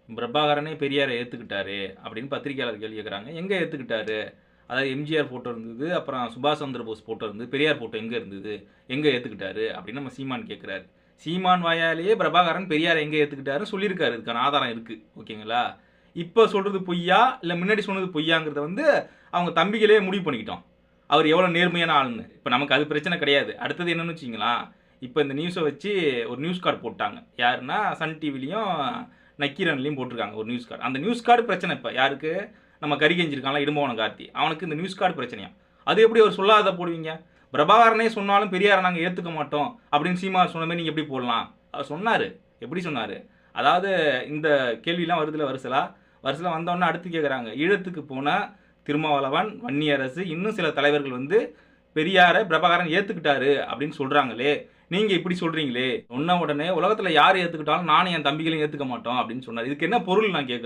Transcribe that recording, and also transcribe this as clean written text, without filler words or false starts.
பிரபாகரனே பெரியாரை ஏத்துக்கிட்டாரு அப்படின்னு பத்திரிகையாளர் கேள்வி கேட்குறாங்க. எங்க ஏத்துக்கிட்டாரு? அதாவது எம்ஜிஆர் ஃபோட்டோ இருந்தது, அப்புறம் சுபாஷ் சந்திர போஸ் ஃபோட்டோ இருந்தது, பெரியார் ஃபோட்டோ எங்க இருந்தது? எங்க ஏத்துக்கிட்டாரு? அப்படின்னு நம்ம சீமான் கேட்குறாரு. சீமான் வாயாலேயே பிரபாகரன் பெரியாரை எங்க ஏத்துக்கிட்டாருன்னு சொல்லியிருக்காரு. இதுக்கான ஆதாரம் இருக்கு. ஓகேங்களா? இப்போ சொல்றது பொய்யா? இல்ல முன்னாடி சொன்னது பொய்யாங்கிறத வந்து அவங்க தம்பிகளே முடிவு பண்ணிக்கிட்டோம். அவர் எவ்வளோ நேர்மையான ஆளுன்னு. இப்போ நமக்கு அது பிரச்சனை கிடையாது. அடுத்தது என்னன்னு வச்சிங்களேன், இப்போ இந்த நியூஸை வச்சு ஒரு நியூஸ் கார்டு போட்டாங்க. யாருன்னா சன் டிவிலையும் நக்கீரன்லையும் போட்டிருக்காங்க ஒரு நியூஸ் கார்டு. அந்த நியூஸ் கார்டு பிரச்சனை இப்போ யாருக்கு? நம்ம கரிகெஞ்சிருக்காங்களா இடும்பவன கார்த்தி, அவனுக்கு இந்த நியூஸ் கார்டு பிரச்சனையா? அது எப்படி அவர் சொல்லாத போடுவீங்க? பிரபாகரனே சொன்னாலும் பெரியாரை நாங்கள் ஏற்றுக்க மாட்டோம் அப்படின்னு சீமா சொன்ன மாதிரி நீங்கள் எப்படி போடலாம்? அவர் சொன்னார். எப்படி சொன்னார்? அதாவது இந்த கேள்வியெல்லாம் வருதுல வருஷலாம் வந்தோடனே அடுத்து கேட்குறாங்க. ஈழத்துக்கு போன திருமாவளவன், வன்னியரசு, இன்னும் சில தலைவர்கள் வந்து பெரியாரை பிரபாகரன் ஏற்றுக்கிட்டாரு அப்படின்னு சொல்கிறாங்களே, நீங்கள் இப்படி சொல்கிறீங்களே, சொன்ன உடனே உலகத்தில் யார் ஏற்றுக்கிட்டாலும் நானும் என் தம்பிகளையும் ஏற்றுக்க மாட்டோம் அப்படின்னு சொன்னார். இதுக்கு என்ன பொருள் நான் கேட்குறேன்.